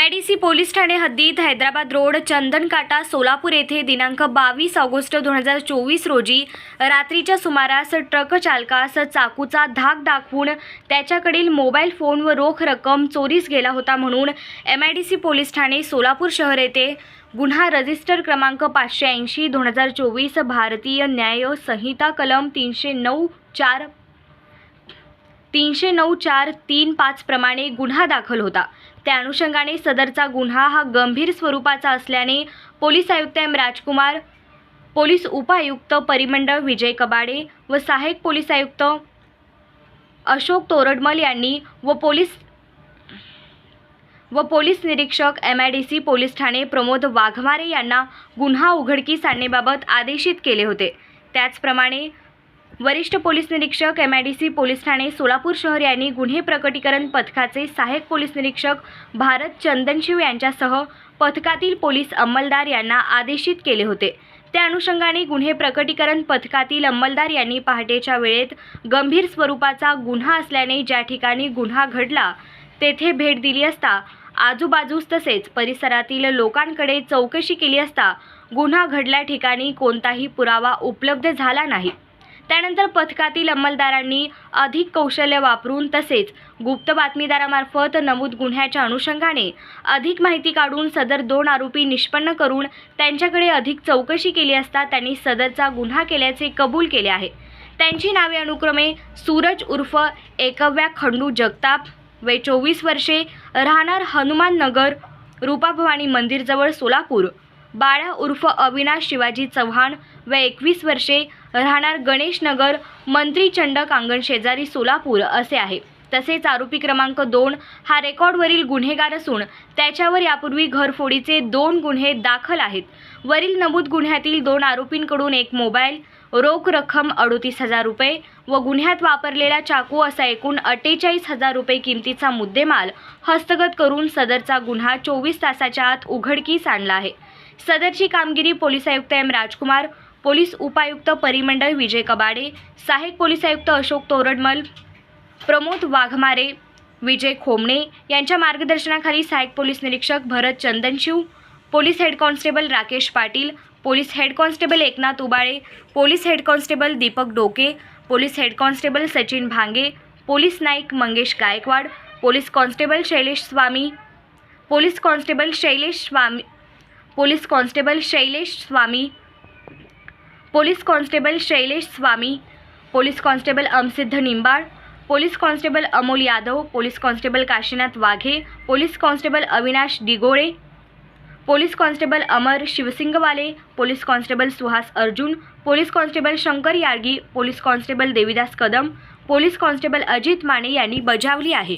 MIDC police Thane हद्दीत Hyderabad road Chandankata Solapur येथे दिनांक 22 ऑगस्ट 2024 रोजी रात्रीच्या सुमारास ट्रक चालकास चाकूचा धाक दाखवून त्याच्याकडील मोबाईल फोन व रोख रक्कम चोरीस गेला होता म्हणून MIDC पोलीस ठाणे सोलापूर शहर येथे गुन्हा रजिस्टर क्रमांक 580/2024 भारतीय न्याय संहिता कलम 309(4)(3)(4)(3)(5) प्रमाणे गुन्हा दाखल होता। त्या अनुषंगाने सदरचा गुन्हा हा गंभीर स्वरूपाचा असल्याने पोलीस आयुक्त एम राजकुमार, पोलीस उपायुक्त परिमंडळ विजय कबाडे व सहाय्यक पोलीस आयुक्त अशोक तोरडमल यांनी व पोलीस निरीक्षक MIDC पोलीस ठाणे प्रमोद वाघमारे यांना गुन्हा उघडकीस आणण्याबाबत आदेशित केले होते। त्याचप्रमाणे वरिष्ठ पोलीस निरीक्षक MIDC पोलीस ठाणे सोलापूर शहर यांनी गुन्हे प्रकटीकरण पथकाचे सहाय्यक पोलीस निरीक्षक भारत चंदनशिव यांच्यासह पथकातील पोलीस अंमलदार यांना आदेशित केले होते। त्या अनुषंगाने गुन्हे प्रकटीकरण पथकातील अंमलदार यांनी पहाटेच्या वेळेत गंभीर स्वरूपाचा गुन्हा असल्याने ज्या ठिकाणी गुन्हा घडला तेथे भेट दिली असता आजूबाजूस तसेच परिसरातील लोकांकडे चौकशी केली असता गुन्हा घडल्या ठिकाणी कोणताही पुरावा उपलब्ध झाला नाही। त्यानंतर पथकातील अंमलदारांनी अधिक कौशल्य वापरून तसेच गुप्त बातमीदारामार्फत नमूद गुन्ह्याच्या अनुषंगाने अधिक माहिती काढून सदर 2 आरोपी निष्पन्न करून त्यांच्याकडे अधिक चौकशी केली असता त्यांनी सदरचा गुन्हा केल्याचे कबूल केले आहे। त्यांची नावे अनुक्रमे सूरज उर्फ एकव्या खंडू जगताप, वय 24 वर्षे, राहणार हनुमान नगर, रूपाभवानी मंदिरजवळ सोलापूर, बाळा उर्फ अविनाश शिवाजी चव्हाण, वय 21 वर्षे, राहणार गणेश नगर, मंत्री चंडक अंगण शेजारी सोलापूर असे आहे। तसेच आरोपी क्रमांक 2 हा रेकॉर्डवरील गुन्हेगार असून त्याच्यावर यापूर्वी घरफोडीचे 2 गुन्हे दाखल आहेत। वरील नमूद गुन्ह्यातील 2 आरोपींकडून एक मोबाईल, रोख रक्कम 38,000 रुपये व गुन्ह्यात वापरलेला चाकू असा एकूण 48,000 रुपये किमतीचा मुद्देमाल हस्तगत करून सदरचा गुन्हा 24 तासाच्या आत उघडकीस आणला आहे। सदरची कामगिरी पोलीस आयुक्त एम राजकुमार, पोलीस उपायुक्त परिमंडळ विजय कबाडे, सहाय्यक पोलीस आयुक्त अशोक तोरडमल, प्रमोद वाघमारे, विजय खोमणे यांच्या मार्गदर्शनाखाली सहाय्यक पोलीस निरीक्षक Bharat Chandanshiv, police head constable Rakesh Patil, police head constable Eknath Ubale, police head constable Deepak Doke, police head constable Sachin Bhange, police Naik Mangesh Gaikwad, police constable Shailesh Swami, police constable Shailesh Swami, police constable Shailesh Swami, police constable Shailesh Swami, police constable Amsiddha Nimbal, police constable Amol Yadav, police constable Kashinath Waghe, police constable Avinash Digole, police constable Amar Shivsingwale, police constable Suhas Arjun, police constable Shankar Yalagi, police constable Devidas Kadam, police constable Ajit Mane यांनी बजावली आहे।